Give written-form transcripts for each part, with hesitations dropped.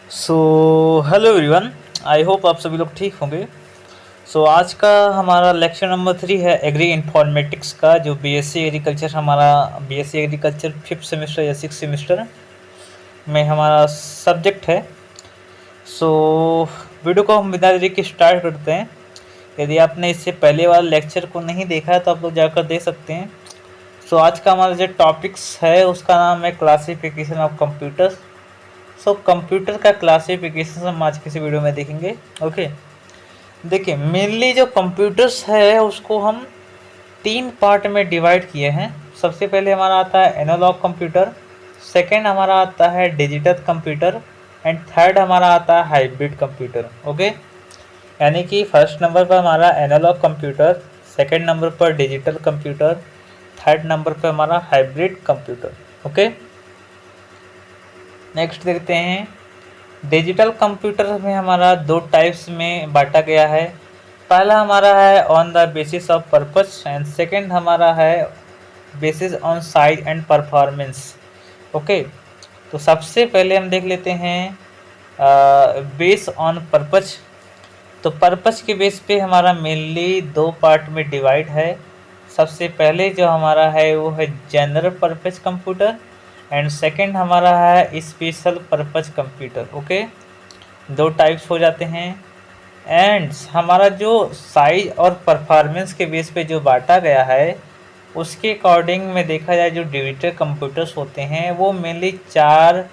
So hello everyone. I hope आप सभी लोग ठीक होंगे। आज का हमारा लेक्चर नंबर 3 है एग्री इन्फॉर्मेटिक्स का, जो बीएससी एग्रीकल्चर हमारा बीएससी एग्रीकल्चर 5th सेमेस्टर या 6th सेमेस्टर में हमारा सब्जेक्ट है। सो वीडियो को हम बिना देरी के स्टार्ट करते हैं। यदि आपने इससे पहले वाला लेक्चर को नहीं देखा है तो आप लोग जाकर देख सकते हैं। आज का हमारा जो टॉपिक्स है उसका नाम है क्लासिफिकेशन ऑफ कंप्यूटर्स। कंप्यूटर का क्लासिफिकेशन हम आज किसी वीडियो में देखेंगे। ओके, देखिए मेनली जो कंप्यूटर्स है उसको हम 3 पार्ट में डिवाइड किए हैं। सबसे पहले हमारा आता है एनालॉग कंप्यूटर, सेकंड हमारा आता है डिजिटल कंप्यूटर एंड थर्ड हमारा आता है हाइब्रिड कंप्यूटर। ओके, यानी कि फर्स्ट नंबर पर हमारा एनालॉग कंप्यूटर, सेकंड नंबर पर डिजिटल कंप्यूटर, थर्ड नंबर पर हमारा हाइब्रिड कंप्यूटर। ओके, नेक्स्ट देखते हैं। डिजिटल कंप्यूटर में हमारा 2 टाइप्स में बांटा गया है। पहला हमारा है on the basis of purpose and second हमारा है basis on size and performance. Okay, तो सबसे पहले हम देख लेते हैं बेस ऑन पर्पस। तो पर्पस के बेस पे हमारा मेनली 2 पार्ट में डिवाइड है। सबसे पहले जो हमारा है वो है general purpose computer and second हमारा है special purpose computer. Okay, 2 types हो जाते हैं। एंड हमारा जो साइज और परफॉर्मेंस के बेस पे जो बांटा गया है उसके अकॉर्डिंग में देखा जाए जो डिजिटल कंप्यूटर्स होते हैं वो मेनली 4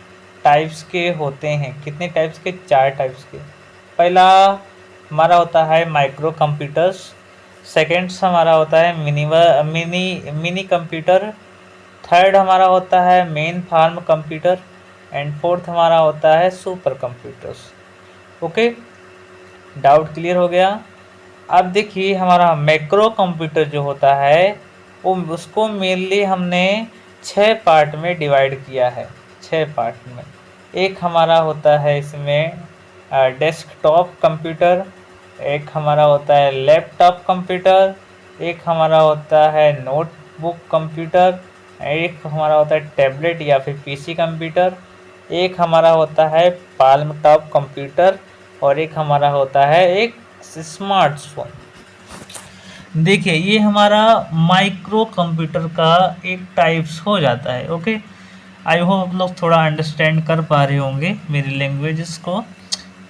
टाइप्स के होते हैं। कितने टाइप्स के? 4 टाइप्स के। पहला हमारा होता है माइक्रो कंप्यूटर्स, सेकेंड हमारा होता है मिनी कंप्यूटर, थर्ड हमारा होता है mainframe computer and fourth हमारा होता है supercomputers. Okay, doubt clear हो गया। अब देखिए हमारा मैक्रो कंप्यूटर जो होता है वो उसको मेनली हमने 6 पार्ट में डिवाइड किया है। 6 पार्ट में एक हमारा होता है इसमें डेस्कटॉप कंप्यूटर, एक हमारा होता है लैपटॉप कंप्यूटर, एक हमारा होता है नोटबुक कंप्यूटर, एक हमारा होता है टैबलेट या फिर पीसी कंप्यूटर, एक हमारा होता है पाल्म टॉप कंप्यूटर और एक हमारा होता है एक स्मार्टफोन। देखिए ये हमारा माइक्रो कंप्यूटर का एक टाइप्स हो जाता है। ओके, आई होप आप लोग थोड़ा अंडरस्टैंड कर पा रहे होंगे मेरी लैंग्वेजेस को।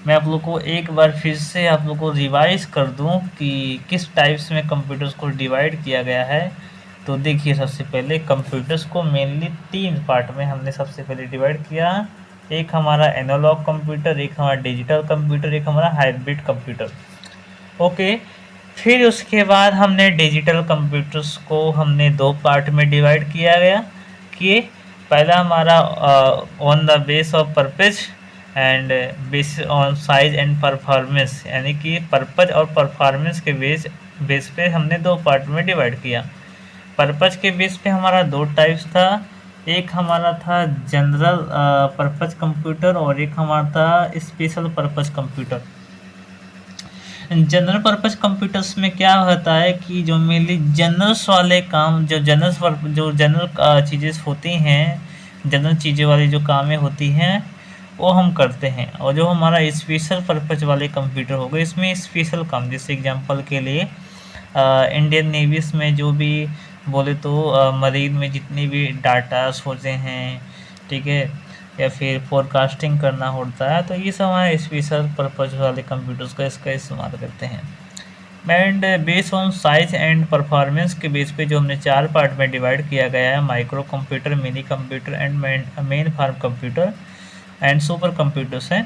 मैं आप लोग को एक बार फिर से आप लोग को रिवाइज कर दूं कि किस टाइप्स में कंप्यूटर्स को डिवाइड किया गया है। तो देखिए सबसे पहले कंप्यूटर्स को मेनली 3 पार्ट में हमने सबसे पहले डिवाइड किया। एक हमारा एनालॉग कंप्यूटर, एक हमारा डिजिटल कंप्यूटर, एक हमारा हाइब्रिड कंप्यूटर। ओके, फिर उसके बाद हमने डिजिटल कंप्यूटर्स को हमने 2 पार्ट में डिवाइड किया गया कि पहला हमारा on the base of purpose and base on size and performance, यानी कि पर्पज और परफॉर्मेंस के बेस पे हमने 2 पार्ट में डिवाइड किया। पर्पज के बेस पे हमारा 2 टाइप्स था। एक हमारा था जनरल पर्पज कंप्यूटर और एक हमारा था special purpose computer. General purpose computers में क्या होता है कि जो मेनली जनरल्स वाले काम, जो जनरल चीज़ें होती हैं, जनरल चीज़ें वाली जो कामें होती हैं वो हम करते हैं। और जो हमारा स्पेशल पर्पज वाले कंप्यूटर हो गए इसमें स्पेशल काम, जैसे एग्जांपल के लिए इंडियन नेवीज़ में जो भी बोले तो मरीन में जितनी भी डाटास होते हैं, ठीक है, या फिर फोरकास्टिंग करना होता है, तो ये सब हमारे स्पेशल पर्पज वाले कंप्यूटर्स का इसका इस्तेमाल करते हैं। And base on size and performance के बेस पे जो हमने 4 पार्ट में डिवाइड किया गया है, microcomputer, minicomputer and mainframe computer and supercomputers हैं।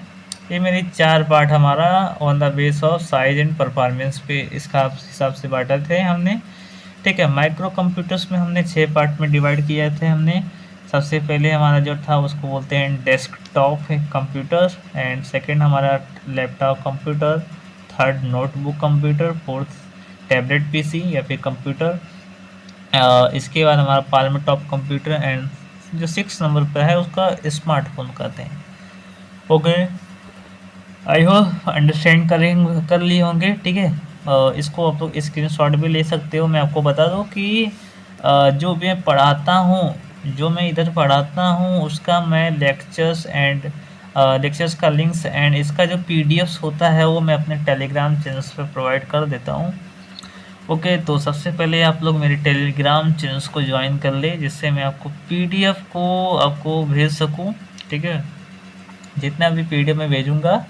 ये मेरी 4 पार्ट हमारा on the base of size and performance पे इसका हिसाब से बांटा थे हमने। ठीक है, माइक्रो कंप्यूटर्स में हमने 6 पार्ट में डिवाइड किए थे हमने। सबसे पहले हमारा जो था उसको बोलते हैं डेस्कटॉप कंप्यूटर एंड सेकंड हमारा laptop computer, third notebook computer, fourth tablet PC या फिर कंप्यूटर, इसके बाद हमारा पाल्म टॉप कंप्यूटर एंड जो 6 नंबर पर है उसका स्मार्टफोन कहते हैं। ओके, आई होप अंडरस्टैंड कर लिए होंगे। ठीक है, इसको आप लोग स्क्रीनशॉट भी ले सकते हो। मैं आपको बता दूं कि जो मैं पढ़ाता हूँ, जो मैं इधर पढ़ाता हूँ उसका मैं लेक्चर्स एंड लेक्चर्स का लिंक्स एंड इसका जो पीडीएफ्स होता है वो मैं अपने टेलीग्राम चैनल्स पर प्रोवाइड कर देता हूँ। ओके, तो सबसे पहले आप लोग मेरे टेलीग्राम चैनल्स को ज्वाइन कर ले, जिससे मैं आपको पीडीएफ को आपको भेज सकूँ। ठीक है, जितना भी पीडीएफ मैं भेजूँगा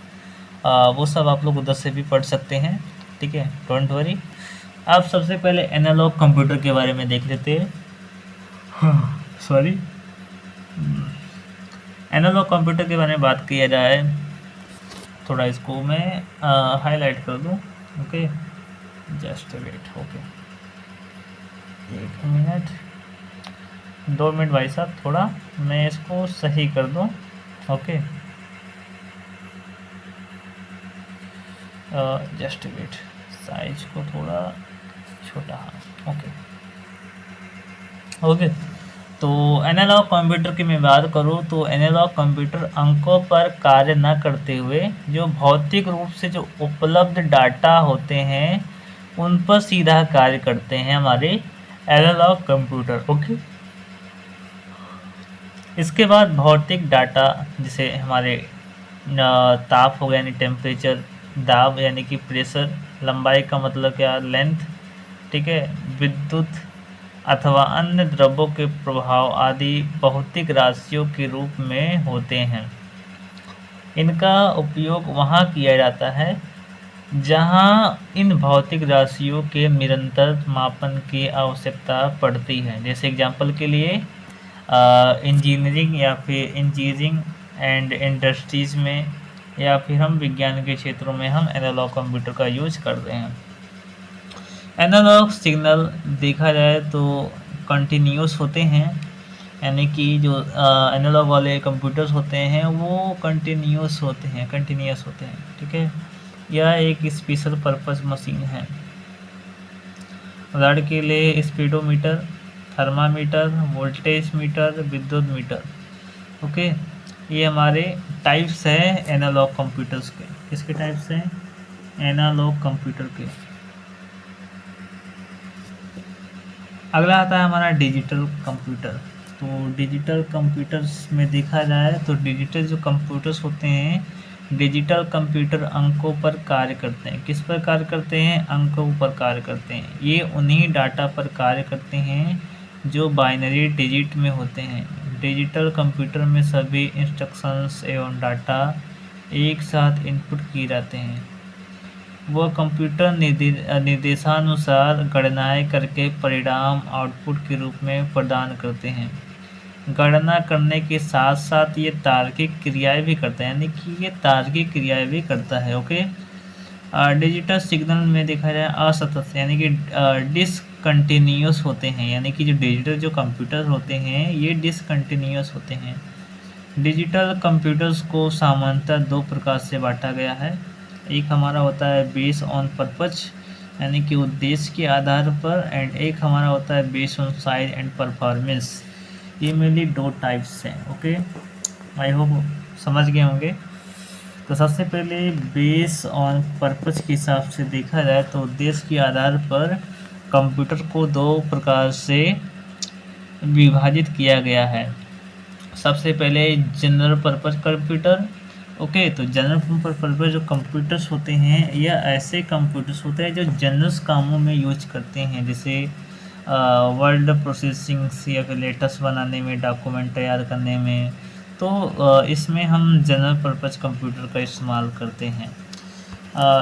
वो सब आप लोग उधर से भी पढ़ सकते हैं। ठीक है, डोंट वरी। आप सबसे पहले एनालॉग कंप्यूटर के बारे में देख लेते हैं। सॉरी, एनालॉग कंप्यूटर के बारे में बात किया जाए, थोड़ा इसको मैं हाईलाइट कर दूं। Okay, just wait. Okay, 1 minute, 2 minute भाई साहब, थोड़ा मैं इसको सही कर दूं। ओके, जस्ट वेट, साइज को थोड़ा छोटा। हाँ, ओके ओके। तो एनालॉग कंप्यूटर की मैं बात करूँ तो एनालॉग कंप्यूटर अंकों पर कार्य न करते हुए जो भौतिक रूप से जो उपलब्ध डाटा होते हैं उन पर सीधा कार्य करते हैं हमारे एनालॉग कंप्यूटर। ओके, इसके बाद भौतिक डाटा जैसे हमारे ताप हो गया यानी टेम्परेचर, दाब यानी कि प्रेशर, लंबाई का मतलब क्या लेंथ, ठीक है, विद्युत अथवा अन्य द्रव्यों के प्रभाव आदि भौतिक राशियों के रूप में होते हैं। इनका उपयोग वहाँ किया जाता है जहाँ इन भौतिक राशियों के निरंतर मापन की आवश्यकता पड़ती है। जैसे एग्जांपल के लिए इंजीनियरिंग या फिर इंजीनियरिंग एंड इंडस्ट्रीज़ में या फिर हम विज्ञान के क्षेत्रों में हम एनालॉग कंप्यूटर का यूज करते हैं। एनालॉग सिग्नल देखा जाए तो कंटिन्यूस होते हैं, यानी कि जो एनालॉग वाले कंप्यूटर्स होते हैं वो कंटिन्यूस होते हैं, ठीक है। यह एक स्पेशल पर्पस मशीन है। उदाहरण के लिए स्पीडोमीटर, थर्मामीटर, वोल्टेज मीटर, विद्युत मीटर। ओके, ये हमारे टाइप्स हैं एनालॉग कंप्यूटर्स के। किसके टाइप्स हैं? एनालॉग कंप्यूटर के। अगला आता है हमारा डिजिटल कंप्यूटर। तो डिजिटल कंप्यूटर्स में देखा जाए तो डिजिटल जो कंप्यूटर्स होते हैं, डिजिटल कंप्यूटर अंकों पर कार्य करते हैं। किस पर कार्य करते हैं? अंकों पर कार्य करते हैं। ये उन्हीं डाटा पर कार्य करते हैं जो बाइनरी डिजिट में होते हैं। डिजिटल कंप्यूटर में सभी इंस्ट्रक्शंस एवं डाटा एक साथ इनपुट किए जाते हैं। वह कंप्यूटर निर्देशानुसार गणनाएं करके परिणाम आउटपुट के रूप में प्रदान करते हैं। गणना करने के साथ साथ ये तार्किक क्रियाएं भी करता है, यानी कि ये तार्किक क्रियाएं भी करता है। ओके, डिजिटल सिग्नल में देखा जाए असतत यानी कि डिसकंटिन्यूस होते हैं, यानी कि जो डिजिटल जो कंप्यूटर होते हैं ये डिसकंटिन्यूस होते हैं। डिजिटल कंप्यूटर्स को सामान्यतः दो प्रकार से बांटा गया है। एक हमारा होता है बेस ऑन पर्पज, यानी कि उद्देश्य के आधार पर, एंड एक हमारा होता है base on size and performance. ये मेनली दो टाइप्स हैं। ओके, आई होप समझ गए होंगे। तो सबसे पहले बेस ऑन पर्पज के हिसाब से देखा जाए तो उद्देश्य के आधार पर कंप्यूटर को दो प्रकार से विभाजित किया गया है। सबसे पहले जनरल पर्पज कंप्यूटर। ओके, तो जनरल पर्पज जो कंप्यूटर्स होते हैं या ऐसे कंप्यूटर्स होते हैं जो जनरल कामों में यूज करते हैं, जैसे वर्ड प्रोसेसिंग या फिर लेटेस्ट बनाने में, डॉक्यूमेंट तैयार करने में। तो इसमें हम जनरल पर्पज कंप्यूटर का इस्तेमाल करते हैं।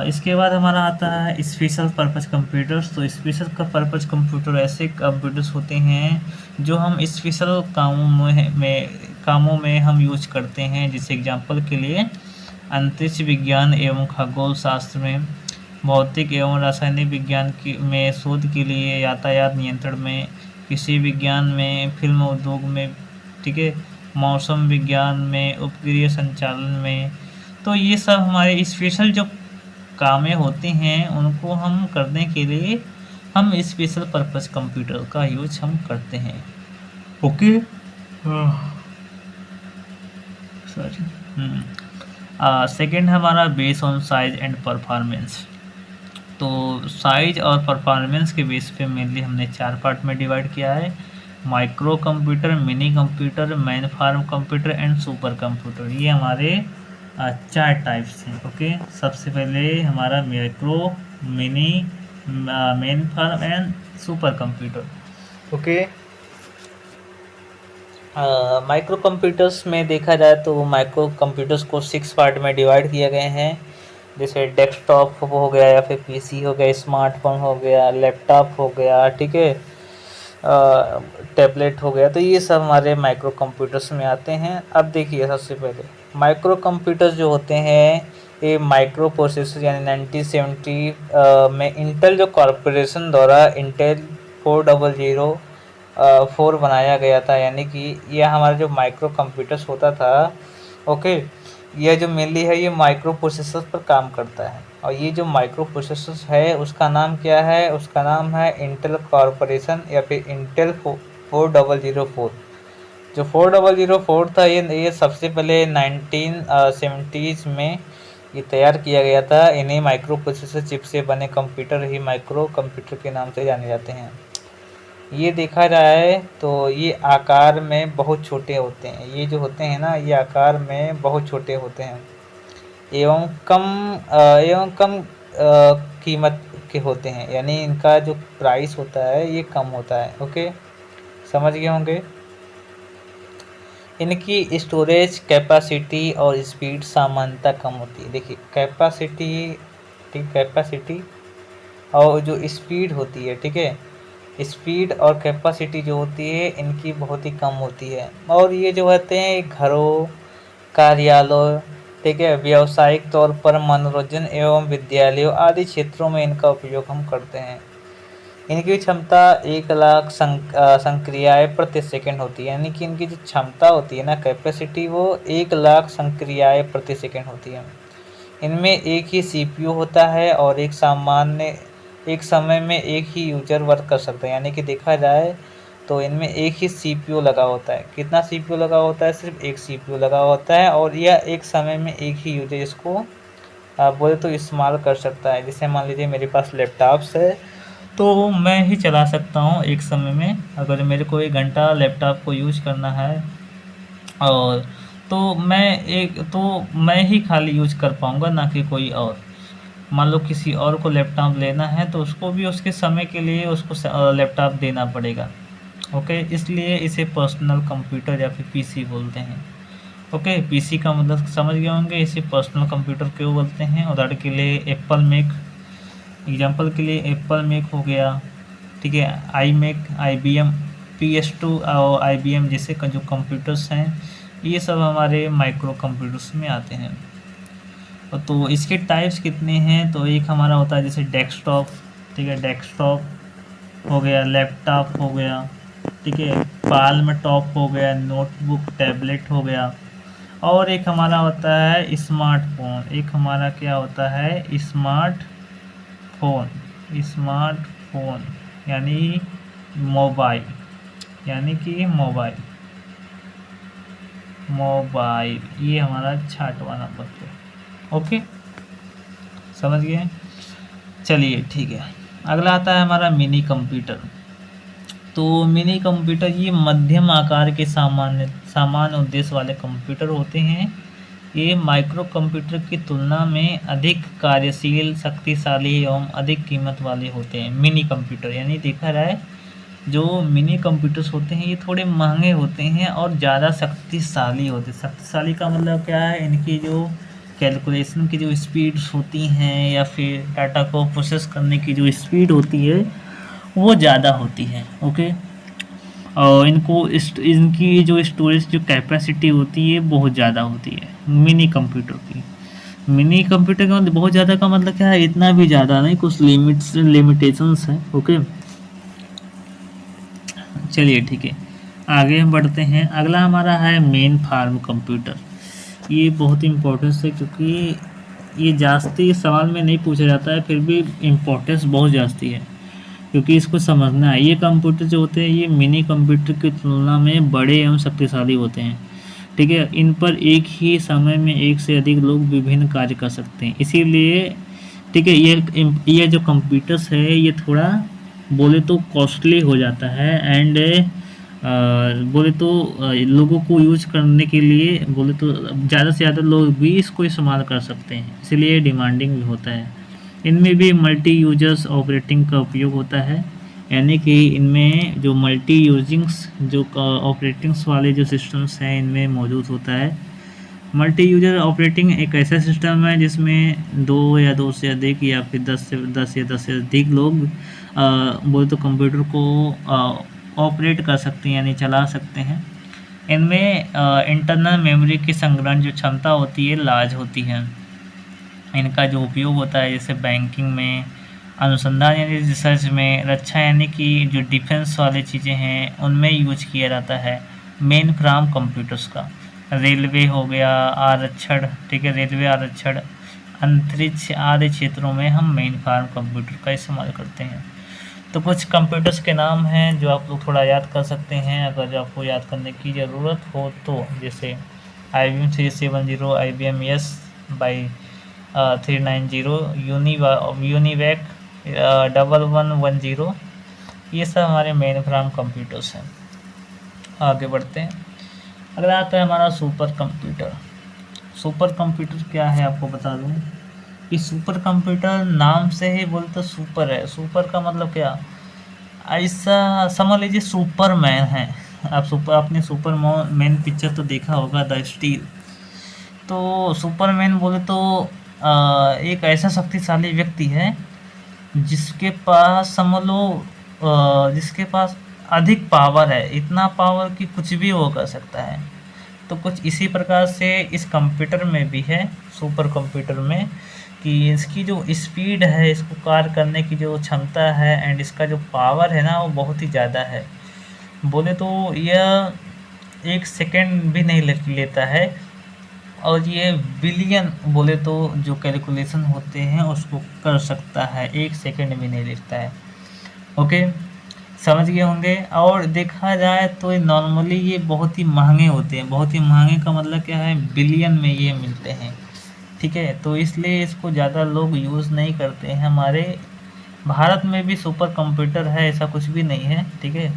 इसके बाद हमारा आता है स्पेशल पर्पज कंप्यूटर्स। तो स्पेशल पर्पज कंप्यूटर ऐसे कंप्यूटर्स होते हैं जो हम स्पेशल कामों में हम यूज करते हैं। जैसे एग्जांपल के लिए अंतरिक्ष विज्ञान एवं खगोल शास्त्र में, भौतिक एवं रासायनिक विज्ञान में शोध के लिए, यातायात नियंत्रण में, कृषि विज्ञान में, फिल्म उद्योग में, ठीक है, मौसम विज्ञान में, उपग्रह संचालन में। तो ये सब हमारे स्पेशल जो कामें होती हैं उनको हम करने के लिए हम स्पेशल पर्पस कंप्यूटर का यूज हम करते हैं। Okay, sorry. सेकेंड हमारा base on size and performance. तो साइज और परफॉर्मेंस के बेस पे मेनली हमने 4 पार्ट में डिवाइड किया है। Microcomputer, minicomputer, mainframe computer and supercomputer, ये हमारे 4 टाइप्स हैं। ओके, सबसे पहले हमारा micro, mini, mainframe and supercomputer. Okay, microcomputers में देखा जाए तो माइक्रो कंप्यूटर्स को 6 पार्ट में डिवाइड किए गए हैं, जैसे डेस्कटॉप हो गया या फिर पीसी हो गया, स्मार्टफोन हो गया, लैपटॉप हो गया, ठीक है, टैबलेट हो गया। तो ये सब हमारे माइक्रो कंप्यूटर्स में आते हैं। अब देखिए, सबसे पहले माइक्रो कंप्यूटर्स जो होते हैं ये माइक्रो प्रोसेसर यानी 1970 में इंटेल जो कॉरपोरेशन द्वारा इंटेल 4004 बनाया गया था। यानी कि यह हमारा जो माइक्रो कंप्यूटर्स होता था, ओके, यह जो मेनली है ये माइक्रो प्रोसेसर पर काम करता है। और ये जो माइक्रो प्रोसेसर है उसका नाम क्या है? उसका नाम है इंटेल कॉरपोरेशन या फिर इंटेल 4004। जो 4004 था ये सबसे पहले 1970s में ये तैयार किया गया था। इन्हीं माइक्रो प्रोसेसर चिप से बने कंप्यूटर ही माइक्रो कंप्यूटर के नाम से जाने जाते हैं। ये देखा जाए तो ये आकार में बहुत छोटे होते हैं। ये जो होते हैं ना, ये आकार में बहुत छोटे होते हैं एवं कम कीमत के होते हैं। यानी इनका जो प्राइस होता है ये कम होता है। ओके, समझ गए होंगे। इनकी स्टोरेज कैपेसिटी और स्पीड सामान्यतः कम होती है। देखिए, कैपेसिटी और जो स्पीड होती है, ठीक है, स्पीड और कैपेसिटी जो होती है इनकी बहुत ही कम होती है। और ये जो होते हैं घरों, कार्यालयों, ठीक है, व्यावसायिक तौर पर मनोरंजन एवं विद्यालयों आदि क्षेत्रों में इनका उपयोग हम करते हैं। इनकी क्षमता 1,00,000 संक्रियाएं प्रति सेकंड होती है। यानी कि इनकी जो क्षमता होती है ना, कैपेसिटी, वो 1,00,000 संक्रियाएं प्रति सेकंड होती है। इनमें एक ही सीपीयू होता है और एक समय में एक ही यूजर वर्क कर सकता है। यानी कि देखा जाए तो इनमें एक ही सीपीयू लगा होता है। कितना सीपीयू लगा होता है? सिर्फ एक सीपीयू लगा होता है और यह एक समय में एक ही यूजर इसको बोले तो इस्तेमाल कर सकता है। जैसे मान लीजिए मेरे पास लैपटॉप्स है तो मैं ही चला सकता हूँ एक समय में। अगर मेरे को 1 घंटा लैपटॉप को यूज करना है और तो मैं ही खाली यूज कर पाऊँगा, ना कि कोई और। मान लो किसी और को लैपटॉप लेना है तो उसको भी उसके समय के लिए उसको लैपटॉप देना पड़ेगा। ओके, इसलिए इसे पर्सनल कंप्यूटर या फिर पीसी बोलते हैं। ओके, पीसी का मतलब समझ गए होंगे। इसे पर्सनल कंप्यूटर क्यों बोलते हैं? उदाहरण के लिए एप्पल मैक, एग्जांपल के लिए एप्पल मैक हो गया, ठीक है, आई मैक, IBM PS2 और IBM जैसे जो कंप्यूटर्स हैं ये सब हमारे माइक्रो कंप्यूटर्स में आते हैं। तो इसके टाइप्स कितने हैं? तो एक हमारा होता है जैसे डेस्कटॉप, ठीक है, डेस्कटॉप हो गया, लैपटॉप हो गया, ठीक है, पाल्म टॉप हो गया, नोटबुक, टैबलेट हो गया। और एक हमारा होता है स्मार्टफोन। एक हमारा क्या होता है? स्मार्टफोन। स्मार्टफोन यानी मोबाइल, यानी कि मोबाइल ये हमारा 6वां नंबर पे। ओके, समझ गए। चलिए ठीक है, अगला आता है हमारा मिनी कंप्यूटर। तो मिनी कंप्यूटर ये मध्यम आकार के सामान्य उद्देश्य वाले कंप्यूटर होते हैं। ये माइक्रो कंप्यूटर की तुलना में अधिक कार्यशील, शक्तिशाली एवं अधिक कीमत वाले होते हैं। मिनी कंप्यूटर यानी देखा जाए जो मिनी कंप्यूटर्स होते हैं ये थोड़े महंगे होते हैं और ज़्यादा शक्तिशाली होते हैं। शक्तिशाली का मतलब क्या है? इनकी जो कैलकुलेशन की जो स्पीड्स होती हैं या फिर डाटा को प्रोसेस करने की जो स्पीड होती है वो ज़्यादा होती है। ओके, और इनकी जो स्टोरेज जो कैपेसिटी होती है बहुत ज़्यादा होती है मिनी कंप्यूटर की। मिनी कंप्यूटर का बहुत ज़्यादा का मतलब क्या है? इतना भी ज़्यादा नहीं, कुछ लिमिटेशंस है। ओके, चलिए ठीक है, आगे हम बढ़ते हैं। अगला हमारा है मेन फार्म कंप्यूटर। ये बहुत इम्पोर्टेंस है क्योंकि ये जास्ती सवाल में नहीं पूछा जाता है, फिर भी इम्पोर्टेंस बहुत जास्ती है क्योंकि इसको समझना है। ये कंप्यूटर जो होते हैं ये मिनी कंप्यूटर की तुलना में बड़े एवं शक्तिशाली होते हैं, ठीक है। इन पर एक ही समय में एक से अधिक लोग विभिन्न कार्य कर सकते हैं, इसीलिए ठीक है ये जो कंप्यूटर्स है ये थोड़ा बोले तो कॉस्टली हो जाता है एंड बोले तो लोगों को यूज करने के लिए बोले तो ज़्यादा से ज़्यादा लोग भी इसको इस्तेमाल कर सकते हैं, इसलिए डिमांडिंग भी होता है। इनमें भी मल्टी यूजर्स ऑपरेटिंग का उपयोग होता है, यानी कि इनमें जो मल्टी यूजिंग्स जो ऑपरेटिंग्स वाले जो सिस्टम्स हैं इनमें मौजूद होता है। मल्टी यूजर ऑपरेटिंग एक ऐसा सिस्टम है जिसमें दो या दो से अधिक या फिर 10 से अधिक लोग बोले तो कंप्यूटर को ऑपरेट कर सकते हैं, यानी चला सकते हैं। इनमें इंटरनल मेमोरी की संग्रहण जो क्षमता होती है लार्ज होती है। इनका जो उपयोग होता है जैसे बैंकिंग में, अनुसंधान यानी रिसर्च में, रक्षा यानी कि जो डिफेंस वाली चीज़ें हैं उनमें यूज किया जाता है मेन फ्राम कंप्यूटर्स का। रेलवे हो गया, आरक्षण, ठीक है, रेलवे आरक्षण, अंतरिक्ष आदि क्षेत्रों में हम मेन फार्म कंप्यूटर का इस्तेमाल करते हैं। तो कुछ कंप्यूटर्स के नाम हैं जो आप लोग थोड़ा याद कर सकते हैं अगर जो आपको याद करने की ज़रूरत हो तो, जैसे IBM 370, IBM yes by 390, UNIVAC 1110, ये सब हमारे मेन फ्राम कंप्यूटर्स हैं। आगे बढ़ते हैं। अगला आता है हमारा सुपर कंप्यूटर। सुपर कंप्यूटर क्या है आपको बता दूं कि सुपर कंप्यूटर नाम से ही बोलते सुपर है। सुपर का मतलब क्या, ऐसा समझ लीजिए सुपरमैन है। आपने सुपरमैन पिक्चर तो देखा होगा, द स्टील। तो सुपरमैन बोले तो एक ऐसा शक्तिशाली व्यक्ति है जिसके पास समझ लो जिसके पास अधिक पावर है, इतना पावर कि कुछ भी वो कर सकता है। तो कुछ इसी प्रकार से इस कंप्यूटर में भी है, सुपर कंप्यूटर में, कि इसकी जो स्पीड है, इसको कार्य करने की जो क्षमता है एंड इसका जो पावर है ना वो बहुत ही ज़्यादा है। बोले तो यह 1 सेकेंड भी नहीं लेता है, और ये बिलियन बोले तो जो कैलकुलेशन होते हैं उसको कर सकता है, 1 सेकेंड भी नहीं लेता है। ओके, समझ गए होंगे। और देखा जाए तो नॉर्मली ये बहुत ही महंगे होते हैं। बहुत ही महंगे का मतलब क्या है, बिलियन में ये मिलते हैं, ठीक है। तो इसलिए इसको ज़्यादा लोग यूज़ नहीं करते हैं। हमारे भारत में भी सुपर कंप्यूटर है, ऐसा कुछ भी नहीं है, ठीक है,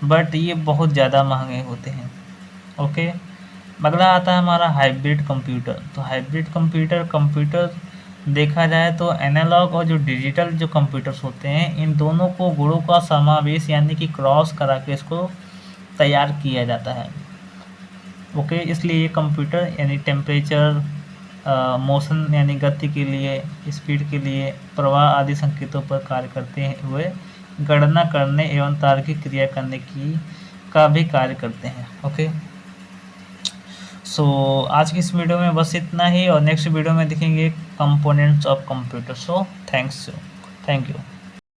बट ये बहुत ज़्यादा महंगे होते हैं। ओके, अगला आता है हमारा हाइब्रिड कंप्यूटर। तो हाइब्रिड कंप्यूटर देखा जाए तो एनालॉग और जो डिजिटल जो कंप्यूटर्स होते हैं इन दोनों को गुणों का समावेश यानी कि क्रॉस करा के इसको तैयार किया जाता है। ओके, इसलिए ये कंप्यूटर यानी टेम्परेचर, मोशन यानी गति के लिए, स्पीड के लिए, प्रवाह आदि संकेतों पर कार्य करते हुए गणना करने एवं तार्किक क्रिया करने की का भी कार्य करते हैं। ओके, सो आज की इस वीडियो में बस इतना ही, और नेक्स्ट वीडियो में देखेंगे components of computer. So thank you.